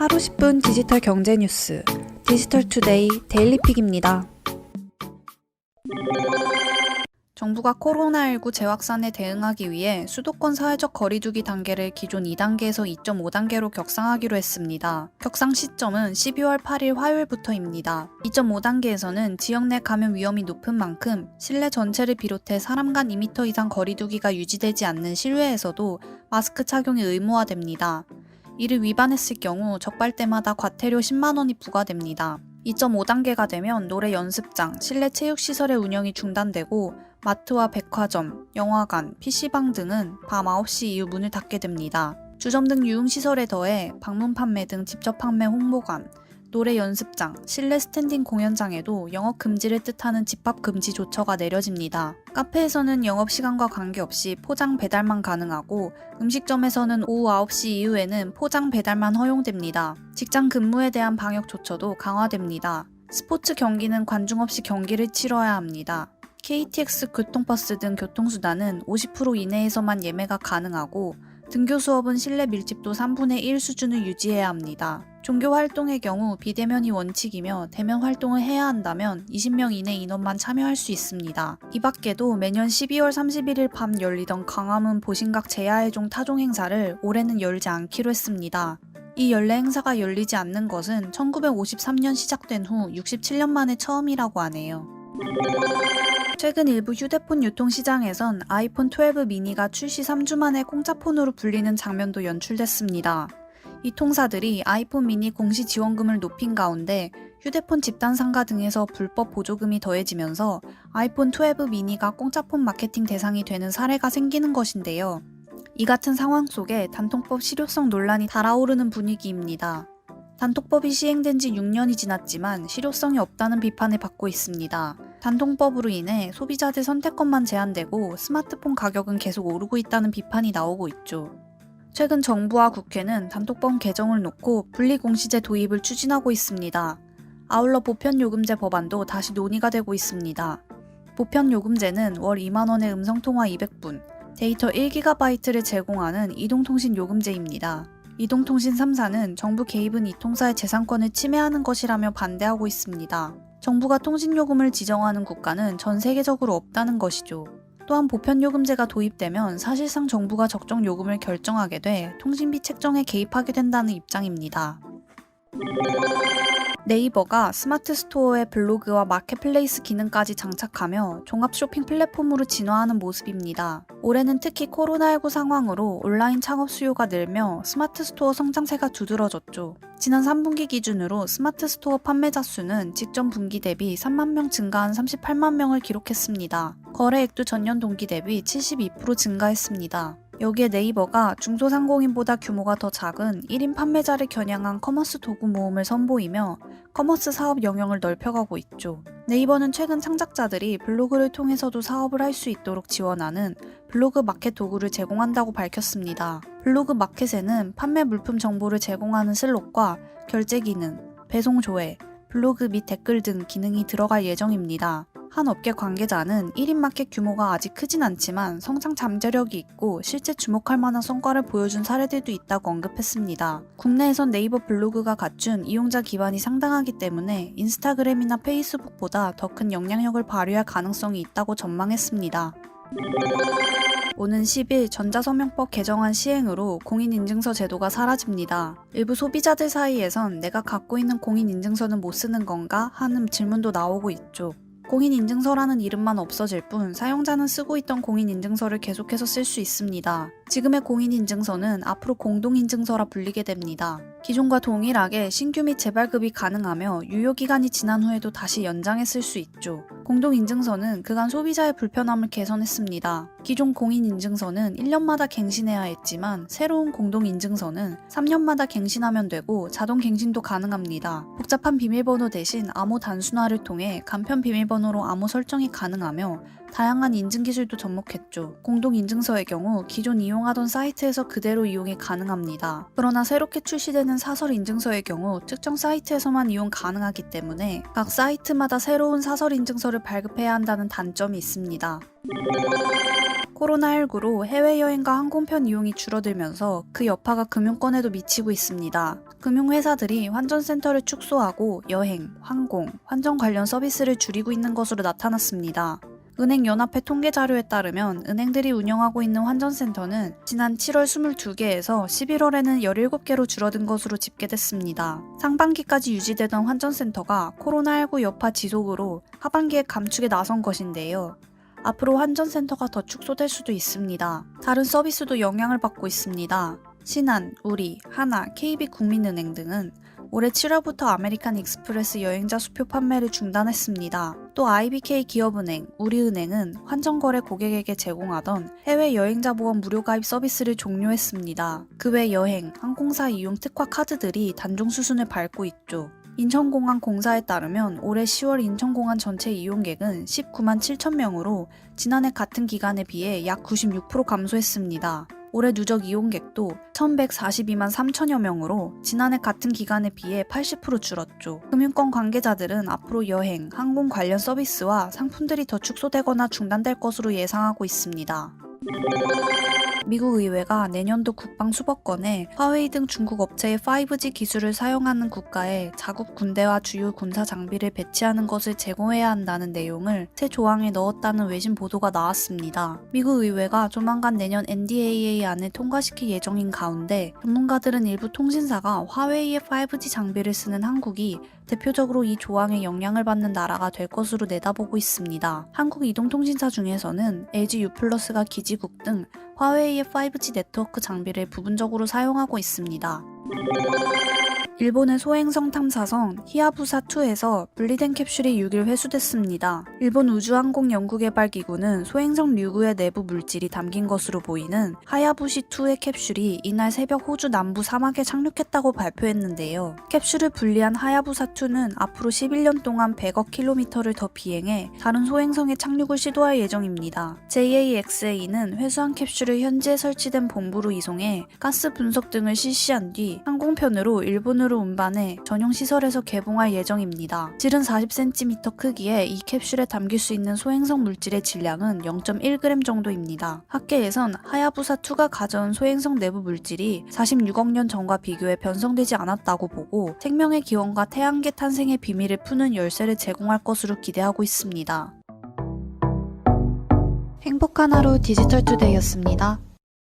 하루 10분 디지털 경제 뉴스 디지털투데이 데일리픽입니다. 정부가 코로나19 재확산에 대응하기 위해 수도권 사회적 거리두기 단계를 기존 2단계에서 2.5단계로 격상하기로 했습니다. 격상 시점은 12월 8일 화요일부터입니다. 2.5단계에서는 지역 내 감염 위험이 높은 만큼 실내 전체를 비롯해 사람 간 2m 이상 거리두기가 유지되지 않는 실외에서도 마스크 착용이 의무화됩니다. 이를 위반했을 경우 적발 때마다 과태료 10만 원이 부과됩니다. 2.5단계가 되면 노래 연습장, 실내 체육시설의 운영이 중단되고 마트와 백화점, 영화관, PC방 등은 밤 9시 이후 문을 닫게 됩니다. 주점 등 유흥시설에 더해 방문 판매 등 직접 판매 홍보관, 노래 연습장, 실내 스탠딩 공연장에도 영업 금지를 뜻하는 집합 금지 조처가 내려집니다. 카페에서는 영업시간과 관계없이 포장 배달만 가능하고 음식점에서는 오후 9시 이후에는 포장 배달만 허용됩니다. 직장 근무에 대한 방역 조처도 강화됩니다. 스포츠 경기는 관중 없이 경기를 치러야 합니다. KTX 교통버스 등 교통수단은 50% 이내에서만 예매가 가능하고 등교 수업은 실내 밀집도 3분의 1 수준을 유지해야 합니다. 종교 활동의 경우 비대면이 원칙이며 대면 활동을 해야 한다면 20명 이내 인원만 참여할 수 있습니다. 이 밖에도 매년 12월 31일 밤 열리던 광화문 보신각 제야의종 타종 행사를 올해는 열지 않기로 했습니다. 이 연례 행사가 열리지 않는 것은 1953년 시작된 후 67년 만에 처음이라고 하네요. 최근 일부 휴대폰 유통시장에선 아이폰 12 미니가 출시 3주 만에 공짜폰으로 불리는 장면도 연출됐습니다. 이 통사들이 아이폰 미니 공시 지원금을 높인 가운데 휴대폰 집단 상가 등에서 불법 보조금이 더해지면서 아이폰 12 미니가 공짜폰 마케팅 대상이 되는 사례가 생기는 것인데요. 이 같은 상황 속에 단통법 실효성 논란이 달아오르는 분위기입니다. 단통법이 시행된 지 6년이 지났지만 실효성이 없다는 비판을 받고 있습니다. 단통법으로 인해 소비자들 선택권만 제한되고 스마트폰 가격은 계속 오르고 있다는 비판이 나오고 있죠. 최근 정부와 국회는 단통법 개정을 놓고 분리공시제 도입을 추진하고 있습니다. 아울러 보편요금제 법안도 다시 논의가 되고 있습니다. 보편요금제는 월 2만원의 음성통화 200분, 데이터 1GB를 제공하는 이동통신요금제입니다. 이동통신 3사는 정부 개입은 이 통사의 재산권을 침해하는 것이라며 반대하고 있습니다. 정부가 통신요금을 지정하는 국가는 전 세계적으로 없다는 것이죠. 또한 보편요금제가 도입되면 사실상 정부가 적정 요금을 결정하게 돼 통신비 책정에 개입하게 된다는 입장입니다. 네이버가 스마트 스토어에 블로그와 마켓플레이스 기능까지 장착하며 종합 쇼핑 플랫폼으로 진화하는 모습입니다. 올해는 특히 코로나19 상황으로 온라인 창업 수요가 늘며 스마트 스토어 성장세가 두드러졌죠. 지난 3분기 기준으로 스마트 스토어 판매자 수는 직전 분기 대비 3만 명 증가한 38만 명을 기록했습니다. 거래액도 전년 동기 대비 72% 증가했습니다. 여기에 네이버가 중소상공인보다 규모가 더 작은 1인 판매자를 겨냥한 커머스 도구 모음을 선보이며 커머스 사업 영역을 넓혀가고 있죠. 네이버는 최근 창작자들이 블로그를 통해서도 사업을 할 수 있도록 지원하는 블로그 마켓 도구를 제공한다고 밝혔습니다. 블로그 마켓에는 판매 물품 정보를 제공하는 슬롯과 결제 기능, 배송 조회, 블로그 및 댓글 등 기능이 들어갈 예정입니다. 한 업계 관계자는 1인 마켓 규모가 아직 크진 않지만 성장 잠재력이 있고 실제 주목할 만한 성과를 보여준 사례들도 있다고 언급했습니다. 국내에선 네이버 블로그가 갖춘 이용자 기반이 상당하기 때문에 인스타그램이나 페이스북보다 더 큰 영향력을 발휘할 가능성이 있다고 전망했습니다. 오는 10일 전자서명법 개정안 시행으로 공인인증서 제도가 사라집니다. 일부 소비자들 사이에선 내가 갖고 있는 공인인증서는 못 쓰는 건가 하는 질문도 나오고 있죠. 공인인증서라는 이름만 없어질 뿐 사용자는 쓰고 있던 공인인증서를 계속해서 쓸 수 있습니다. 지금의 공인인증서는 앞으로 공동인증서라 불리게 됩니다. 기존과 동일하게 신규 및 재발급이 가능하며 유효기간이 지난 후에도 다시 연장해 쓸 수 있죠. 공동인증서는 그간 소비자의 불편함을 개선했습니다. 기존 공인인증서는 1년마다 갱신해야 했지만 새로운 공동인증서는 3년마다 갱신하면 되고 자동 갱신도 가능합니다. 복잡한 비밀번호 대신 암호 단순화를 통해 간편 비밀번호로 암호 설정이 가능하며 다양한 인증 기술도 접목했죠. 공동인증서의 경우 기존 이용하던 사이트에서 그대로 이용이 가능합니다. 그러나 새롭게 출시되는 사설 인증서의 경우 특정 사이트에서만 이용 가능하기 때문에 각 사이트마다 새로운 사설 인증서를 발급해야 한다는 단점이 있습니다. 코로나19로 해외여행과 항공편 이용이 줄어들면서 그 여파가 금융권에도 미치고 있습니다. 금융회사들이 환전센터를 축소하고 여행, 항공, 환전 관련 서비스를 줄이고 있는 것으로 나타났습니다. 은행연합회 통계자료에 따르면 은행들이 운영하고 있는 환전센터는 지난 7월 22개에서 11월에는 17개로 줄어든 것으로 집계됐습니다. 상반기까지 유지되던 환전센터가 코로나19 여파 지속으로 하반기에 감축에 나선 것인데요. 앞으로 환전센터가 더 축소될 수도 있습니다. 다른 서비스도 영향을 받고 있습니다. 신한, 우리, 하나, KB국민은행 등은 올해 7월부터 아메리칸 익스프레스 여행자 수표 판매를 중단했습니다. 또 IBK 기업은행, 우리은행은 환전거래 고객에게 제공하던 해외 여행자 보험 무료 가입 서비스를 종료했습니다. 그 외 여행, 항공사 이용 특화 카드들이 단종 수순을 밟고 있죠. 인천공항 공사에 따르면 올해 10월 인천공항 전체 이용객은 19만 7천 명으로 지난해 같은 기간에 비해 약 96% 감소했습니다. 올해 누적 이용객도 1142만 3천여 명으로 지난해 같은 기간에 비해 80% 줄었죠. 금융권 관계자들은 앞으로 여행, 항공 관련 서비스와 상품들이 더 축소되거나 중단될 것으로 예상하고 있습니다. 미국 의회가 내년도 국방 수법권에 화웨이 등 중국 업체의 5G 기술을 사용하는 국가에 자국 군대와 주요 군사 장비를 배치하는 것을 제고해야 한다는 내용을 새 조항에 넣었다는 외신 보도가 나왔습니다. 미국 의회가 조만간 내년 NDAA안을 통과시킬 예정인 가운데 전문가들은 일부 통신사가 화웨이의 5G 장비를 쓰는 한국이 대표적으로 이 조항에 영향을 받는 나라가 될 것으로 내다보고 있습니다. 한국 이동통신사 중에서는 LG U+가 기지국 등 화웨이의 5G 네트워크 장비를 부분적으로 사용하고 있습니다. 일본의 소행성 탐사선 히야부사2에서 분리된 캡슐이 6일 회수됐습니다. 일본 우주항공연구개발기구는 소행성 류구의 내부 물질이 담긴 것으로 보이는 하야부시2의 캡슐이 이날 새벽 호주 남부 사막에 착륙했다고 발표했는데요. 캡슐을 분리한 하야부사2는 앞으로 11년 동안 100억 킬로미터를 더 비행해 다른 소행성에 착륙을 시도할 예정입니다. JAXA는 회수한 캡슐을 현지에 설치된 본부로 이송해 가스 분석 등을 실시한 뒤 항공편으로 일본으로 운반해 전용 시설에서 개봉할 예정입니다. 질은 40cm 크기에 이 캡슐에 담길 수 있는 소행성 물질의 질량은 0.1g 정도입니다. 학계에선 하야부사2가 가져온 소행성 내부 물질이 46억 년 전과 비교해 변성되지 않았다고 보고 생명의 기원과 태양계 탄생의 비밀을 푸는 열쇠를 제공할 것으로 기대하고 있습니다. 행복한 하루 디지털투데이였습니다.